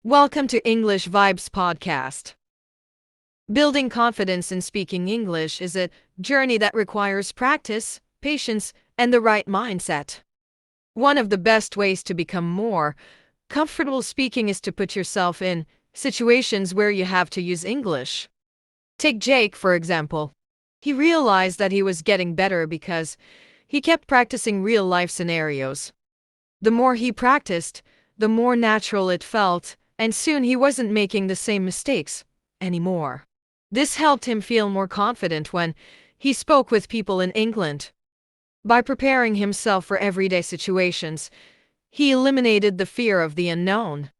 Welcome to English Vibes Podcast. Building confidence in speaking English is a journey that requires practice, patience, and the right mindset. One of the best ways to become more comfortable speaking is to put yourself in situations where you have to use English. Take Jake, for example. He realized that he was getting better because he kept practicing real life scenarios. The more he practiced, the more natural it felt, and soon he wasn't making the same mistakes anymore. This helped him feel more confident when he spoke with people in England. By preparing himself for everyday situations, he eliminated the fear of the unknown.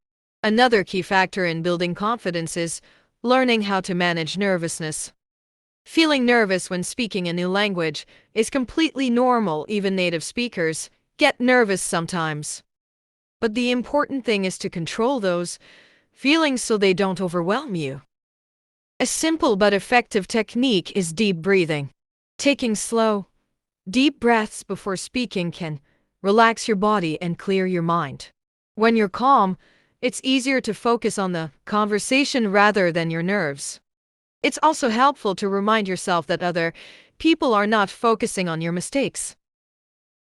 Another key factor in building confidence is learning how to manage nervousness. Feeling nervous when speaking a new language is completely normal. Even native speakers get nervous sometimes. But the important thing is to control those feelings so they don't overwhelm you. A simple but effective technique is deep breathing. Taking slow, deep breaths before speaking can relax your body and clear your mind. When you're calm, it's easier to focus on the conversation rather than your nerves. It's also helpful to remind yourself that other people are not focusing on your mistakes.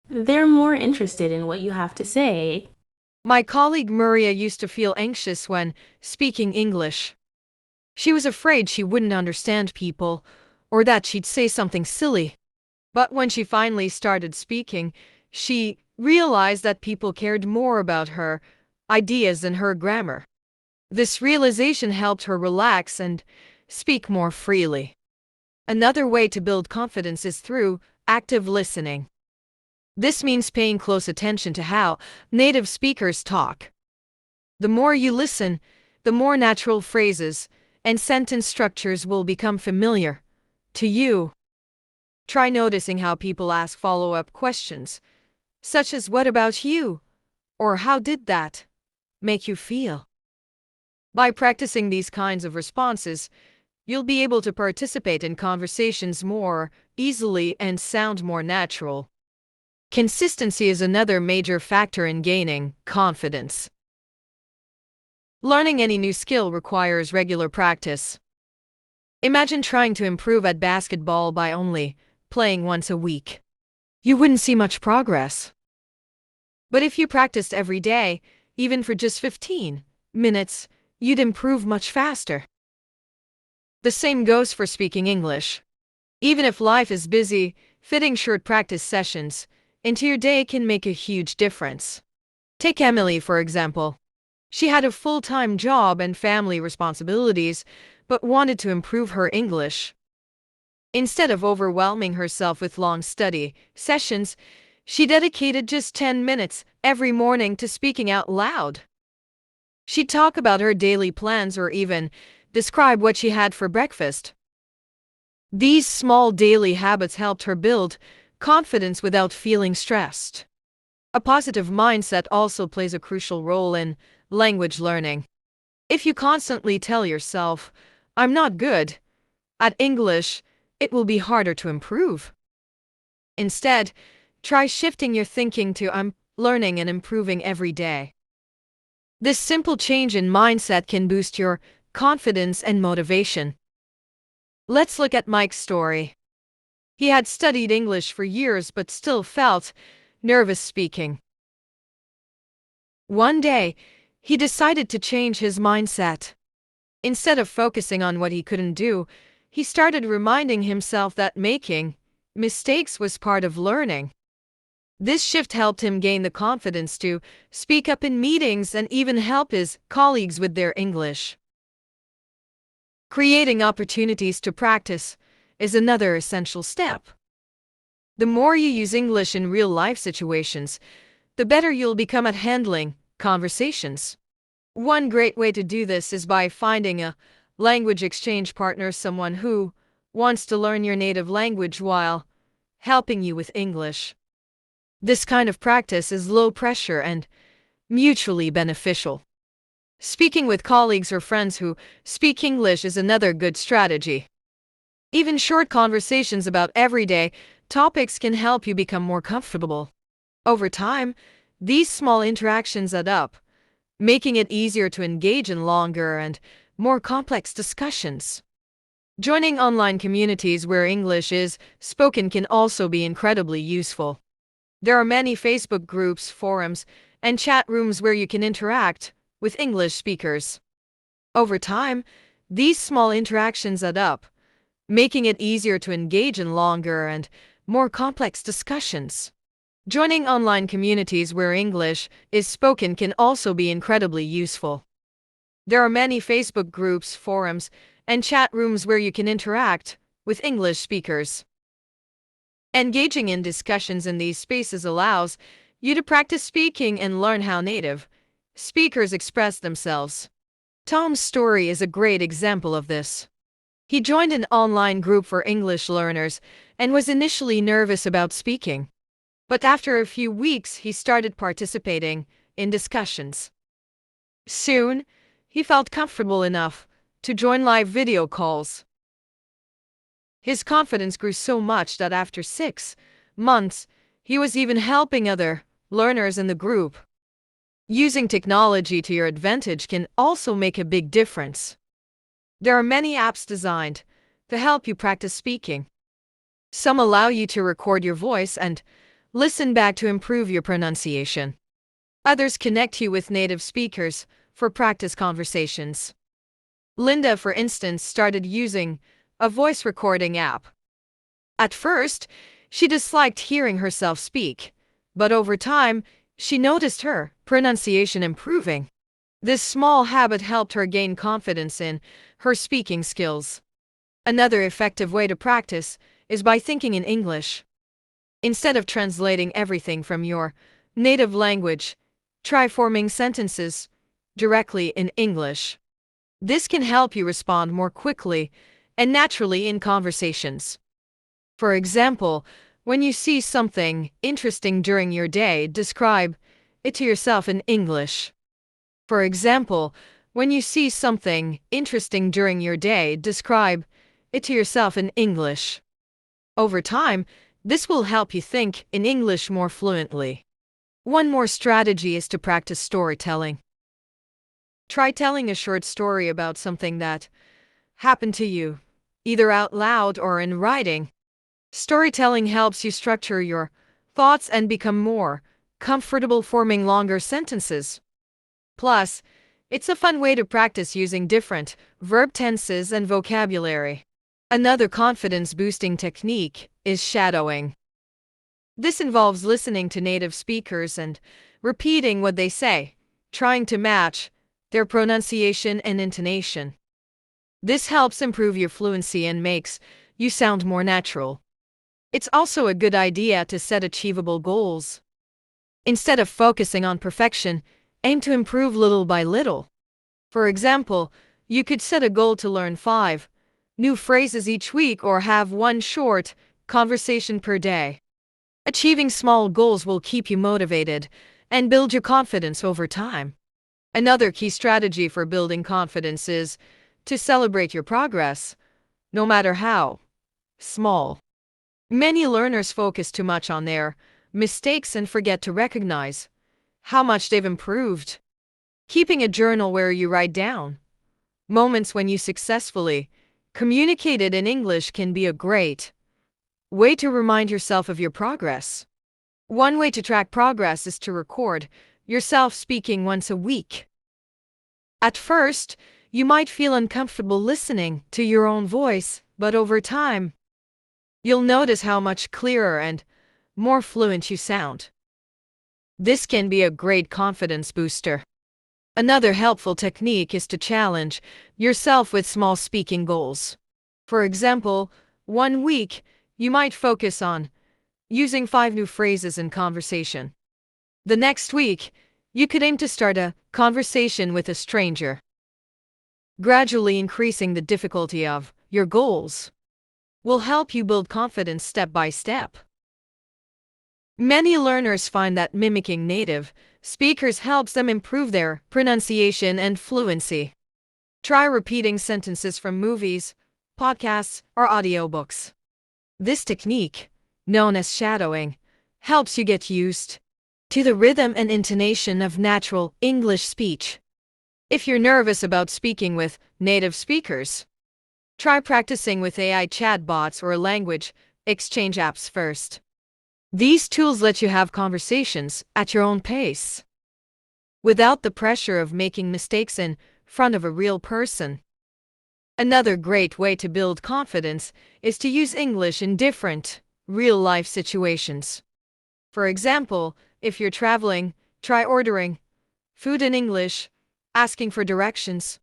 They're more interested in what you have to say. My colleague Maria used to feel anxious when speaking English. She was afraid she wouldn't understand people or that she'd say something silly. But when she finally started speaking, she realized that people cared more about her ideas than her grammar. This realization helped her relax and speak more freely. Another way to build confidence is through active listening. This means paying close attention to how native speakers talk. The more you listen, the more natural phrases and sentence structures will become familiar to you. Try noticing how people ask follow-up questions, such as "What about you?" or "How did that make you feel?" By practicing these kinds of responses, you'll be able to participate in conversations more easily and sound more natural. Consistency is another major factor in gaining confidence. Learning any new skill requires regular practice. Imagine trying to improve at basketball by only playing once a week. You wouldn't see much progress. But if you practiced every day, even for just 15 minutes, you'd improve much faster. The same goes for speaking English. Even if life is busy, fitting short practice sessions into your day can make a huge difference. Take Emily, for example. She had a full-time job and family responsibilities, but wanted to improve her English. Instead of overwhelming herself with long study sessions, she dedicated just 10 minutes every morning to speaking out loud. She'd talk about her daily plans or even describe what she had for breakfast. These small daily habits helped her build confidence without feeling stressed. A positive mindset also plays a crucial role in language learning. If you constantly tell yourself, "I'm not good at English," it will be harder to improve. Instead, try shifting your thinking to "I'm learning and improving every day." This simple change in mindset can boost your confidence and motivation. Let's look at Mike's story. He had studied English for years but still felt nervous speaking. One day, he decided to change his mindset. Instead of focusing on what he couldn't do, he started reminding himself that making mistakes was part of learning. This shift helped him gain the confidence to speak up in meetings and even help his colleagues with their English. Creating opportunities to practice is another essential step. The more you use English in real-life situations, the better you'll become at handling conversations. One great way to do this is by finding a language exchange partner, someone who wants to learn your native language while helping you with English. This kind of practice is low pressure and mutually beneficial. Speaking with colleagues or friends who speak English is another good strategy. Even short conversations about everyday topics can help you become more comfortable. Over time, these small interactions add up, making it easier to engage in longer and more complex discussions. Joining online communities where English is spoken can also be incredibly useful. There are many Facebook groups, forums, and chat rooms where you can interact with English speakers. Over time, these small interactions add up, making it easier to engage in longer and more complex discussions. Joining online communities where English is spoken can also be incredibly useful. There are many Facebook groups, forums, and chat rooms where you can interact with English speakers. Engaging in discussions in these spaces allows you to practice speaking and learn how native speakers express themselves. Tom's story is a great example of this. He joined an online group for English learners and was initially nervous about speaking. But after a few weeks, he started participating in discussions. Soon, he felt comfortable enough to join live video calls. His confidence grew so much that after 6 months, he was even helping other learners in the group. Using technology to your advantage can also make a big difference. There are many apps designed to help you practice speaking. Some allow you to record your voice and listen back to improve your pronunciation. Others connect you with native speakers for practice conversations. Linda, for instance, started using a voice recording app. At first, she disliked hearing herself speak, but over time, she noticed her pronunciation improving. This small habit helped her gain confidence in her speaking skills. Another effective way to practice is by thinking in English. Instead of translating everything from your native language, try forming sentences directly in English. This can help you respond more quickly and naturally in conversations. For example, when you see something interesting during your day, describe it to yourself in English. For example, when you see something interesting during your day, describe it to yourself in English. Over time, this will help you think in English more fluently. One more strategy is to practice storytelling. Try telling a short story about something that happened to you, either out loud or in writing. Storytelling helps you structure your thoughts and become more comfortable forming longer sentences. Plus, it's a fun way to practice using different verb tenses and vocabulary. Another confidence-boosting technique is shadowing. This involves listening to native speakers and repeating what they say, trying to match their pronunciation and intonation. This helps improve your fluency and makes you sound more natural. It's also a good idea to set achievable goals. Instead of focusing on perfection, aim to improve little by little. For example, you could set a goal to learn 5 new phrases each week or have one short conversation per day. Achieving small goals will keep you motivated and build your confidence over time. Another key strategy for building confidence is to celebrate your progress, no matter how small. Many learners focus too much on their mistakes and forget to recognize how much they've improved. Keeping a journal where you write down moments when you successfully communicated in English can be a great way to remind yourself of your progress. One way to track progress is to record yourself speaking once a week. At first, you might feel uncomfortable listening to your own voice, but over time, you'll notice how much clearer and more fluent you sound. This can be a great confidence booster. Another helpful technique is to challenge yourself with small speaking goals. For example, one week, you might focus on using 5 new phrases in conversation. The next week, you could aim to start a conversation with a stranger. Gradually increasing the difficulty of your goals will help you build confidence step by step. Many learners find that mimicking native speakers helps them improve their pronunciation and fluency. Try repeating sentences from movies, podcasts, or audiobooks. This technique, known as shadowing, helps you get used to the rhythm and intonation of natural English speech. If you're nervous about speaking with native speakers, try practicing with AI chatbots or language exchange apps first. These tools let you have conversations at your own pace, without the pressure of making mistakes in front of a real person. Another great way to build confidence is to use English in different, real-life situations. For example, if you're traveling, try ordering food in English, asking for directions,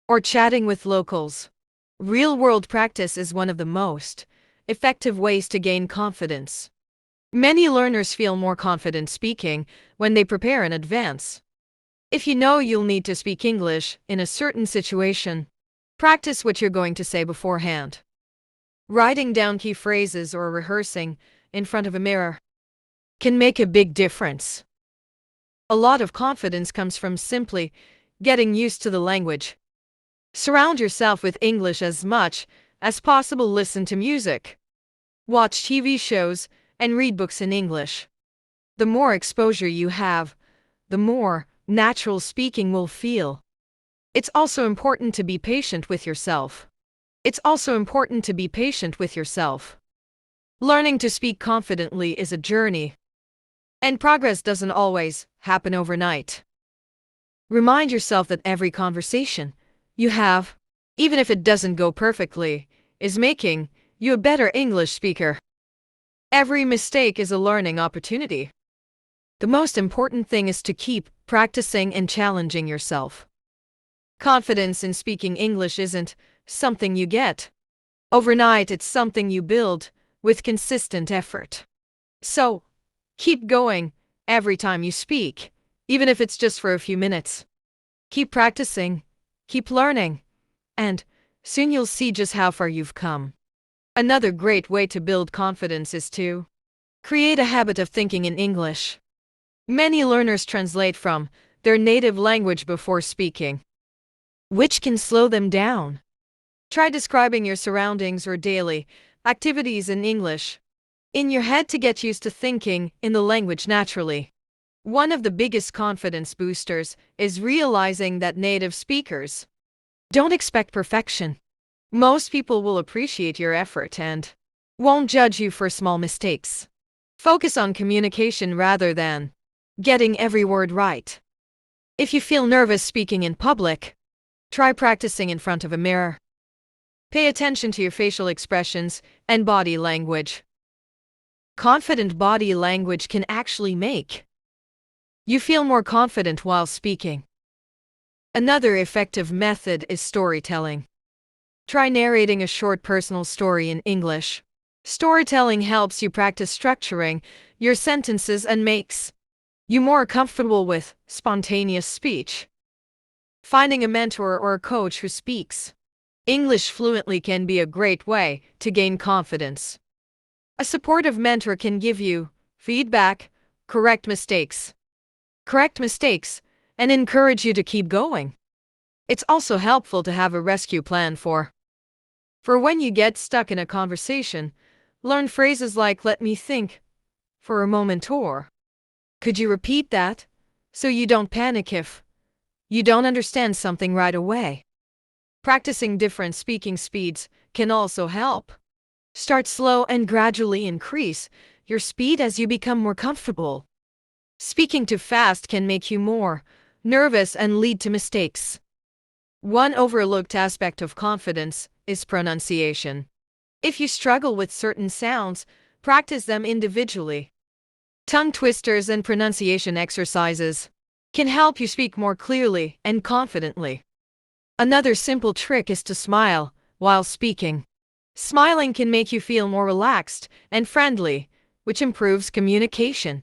or chatting with locals. Real-world practice is one of the most effective ways to gain confidence. Many learners feel more confident speaking when they prepare in advance. If you know you'll need to speak English in a certain situation, practice what you're going to say beforehand. Writing down key phrases or rehearsing in front of a mirror can make a big difference. A lot of confidence comes from simply getting used to the language. Surround yourself with English as much as possible. Listen to music, watch TV shows, and read books in English. The more exposure you have, the more natural speaking will feel. It's also important to be patient with yourself. Learning to speak confidently is a journey, and progress doesn't always happen overnight. Remind yourself that every conversation you have, even if it doesn't go perfectly, is making you a better English speaker. Every mistake is a learning opportunity. The most important thing is to keep practicing and challenging yourself. Confidence in speaking English isn't something you get overnight, it's something you build with consistent effort. So, keep going every time you speak, even if it's just for a few minutes. Keep practicing, keep learning, and soon you'll see just how far you've come. Another great way to build confidence is to create a habit of thinking in English. Many learners translate from their native language before speaking, which can slow them down. Try describing your surroundings or daily activities in English in your head to get used to thinking in the language naturally. One of the biggest confidence boosters is realizing that native speakers don't expect perfection. Most people will appreciate your effort and won't judge you for small mistakes. Focus on communication rather than getting every word right. If you feel nervous speaking in public, try practicing in front of a mirror. Pay attention to your facial expressions and body language. Confident body language can actually make you feel more confident while speaking. Another effective method is storytelling. Try narrating a short personal story in English. Storytelling helps you practice structuring your sentences and makes you more comfortable with spontaneous speech. Finding a mentor or a coach who speaks English fluently can be a great way to gain confidence. A supportive mentor can give you feedback, correct mistakes, and encourage you to keep going. It's also helpful to have a rescue plan for when you get stuck in a conversation. Learn phrases like "let me think for a moment" or "could you repeat that?" so you don't panic if you don't understand something right away. Practicing different speaking speeds can also help. Start slow and gradually increase your speed as you become more comfortable. Speaking too fast can make you more nervous and lead to mistakes. One overlooked aspect of confidence is pronunciation. If you struggle with certain sounds, practice them individually. Tongue twisters and pronunciation exercises can help you speak more clearly and confidently. Another simple trick is to smile while speaking. Smiling can make you feel more relaxed and friendly, which improves communication.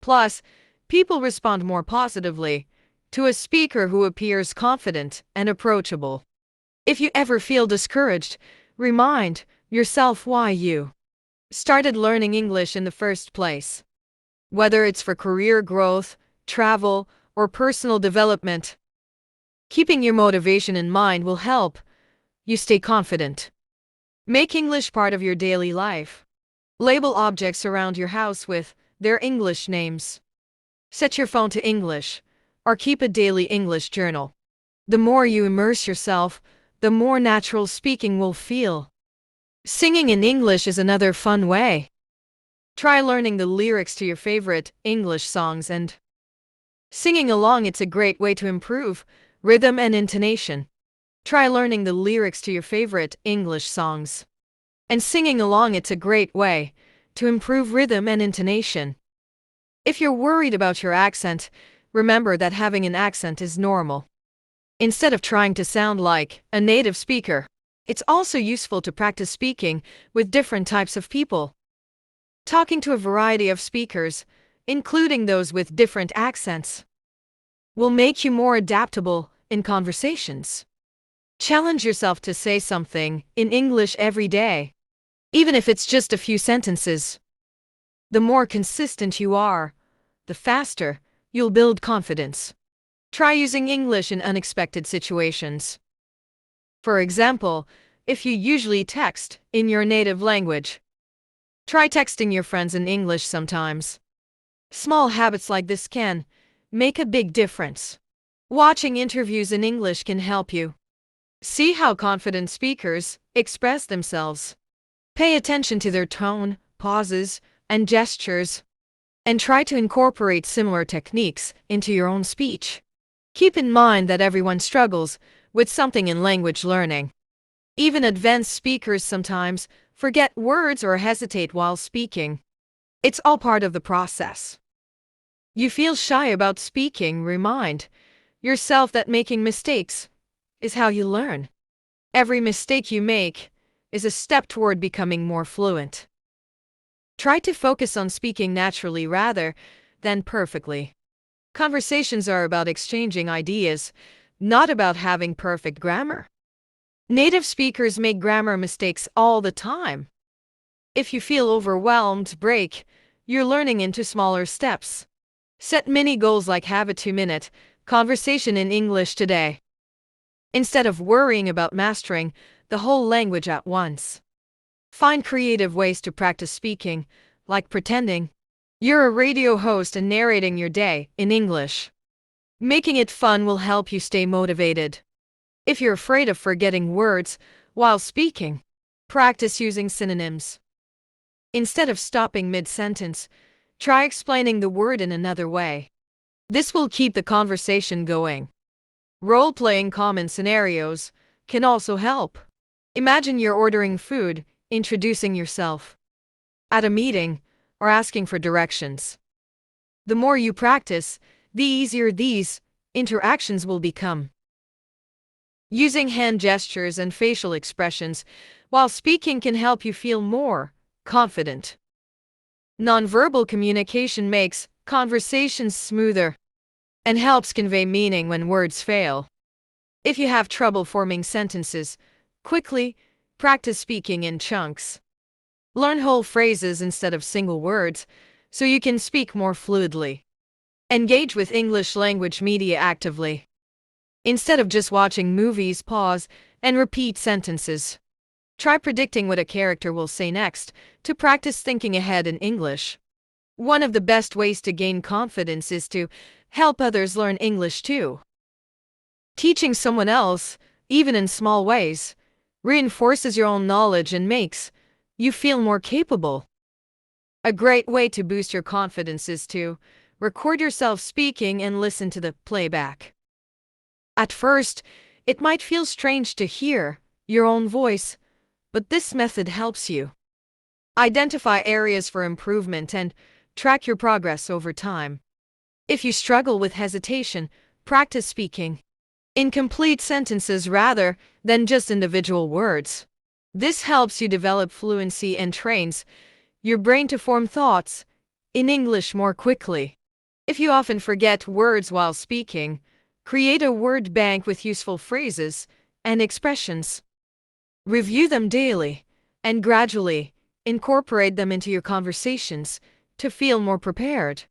Plus, people respond more positively to a speaker who appears confident and approachable. If you ever feel discouraged, remind yourself why you started learning English in the first place. Whether it's for career growth, travel, or personal development, keeping your motivation in mind will help you stay confident. Make English part of your daily life. Label objects around your house with their English names. Set your phone to English, or keep a daily English journal. The more you immerse yourself, the more natural speaking will feel. Singing in English is another fun way. Try learning the lyrics to your favorite English songs and singing along. It's a great way to improve rhythm and intonation. Try learning the lyrics to your favorite English songs and singing along. It's a great way to improve rhythm and intonation. If you're worried about your accent, remember that having an accent is normal. Instead of trying to sound like a native speaker, it's also useful to practice speaking with different types of people. Talking to a variety of speakers, including those with different accents, will make you more adaptable in conversations. Challenge yourself to say something in English every day, even if it's just a few sentences. The more consistent you are, the faster you'll build confidence. Try using English in unexpected situations. For example, if you usually text in your native language, try texting your friends in English sometimes. Small habits like this can make a big difference. Watching interviews in English can help you see how confident speakers express themselves. Pay attention to their tone, pauses, and gestures, and try to incorporate similar techniques into your own speech. Keep in mind that everyone struggles with something in language learning. Even advanced speakers sometimes forget words or hesitate while speaking. It's all part of the process. You feel shy about speaking, remind yourself that making mistakes is how you learn. Every mistake you make is a step toward becoming more fluent. Try to focus on speaking naturally rather than perfectly. Conversations are about exchanging ideas, not about having perfect grammar. Native speakers make grammar mistakes all the time. If you feel overwhelmed, break your learning into smaller steps. Set mini goals like have a 2-minute conversation in English today, instead of worrying about mastering the whole language at once. Find creative ways to practice speaking, like pretending you're a radio host and narrating your day in English. Making it fun will help you stay motivated. If you're afraid of forgetting words while speaking, practice using synonyms. Instead of stopping mid-sentence, try explaining the word in another way. This will keep the conversation going. Role-playing common scenarios can also help. Imagine you're ordering food, introducing yourself at a meeting, or asking for directions. The more you practice, the easier these interactions will become. Using hand gestures and facial expressions while speaking can help you feel more confident. Nonverbal communication makes conversations smoother and helps convey meaning when words fail. If you have trouble forming sentences quickly, practice speaking in chunks. Learn whole phrases instead of single words so you can speak more fluidly. Engage with English language media actively. Instead of just watching movies, pause and repeat sentences. Try predicting what a character will say next to practice thinking ahead in English. One of the best ways to gain confidence is to help others learn English too. Teaching someone else, even in small ways, reinforces your own knowledge and makes you feel more capable. A great way to boost your confidence is to record yourself speaking and listen to the playback. At first, it might feel strange to hear your own voice, but this method helps you identify areas for improvement and track your progress over time. If you struggle with hesitation, practice speaking in complete sentences rather than just individual words. This helps you develop fluency and trains your brain to form thoughts in English more quickly. If you often forget words while speaking, create a word bank with useful phrases and expressions. Review them daily and gradually incorporate them into your conversations to feel more prepared.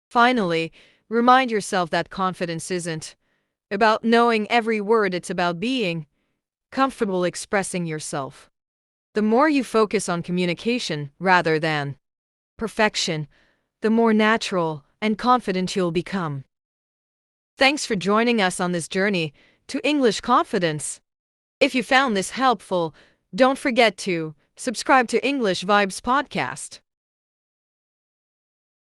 Finally, remind yourself that confidence isn't about knowing every word, it's about being comfortable expressing yourself. The more you focus on communication rather than perfection, the more natural and confident you'll become. Thanks for joining us on this journey to English confidence. If you found this helpful, don't forget to subscribe to English Vibes Podcast.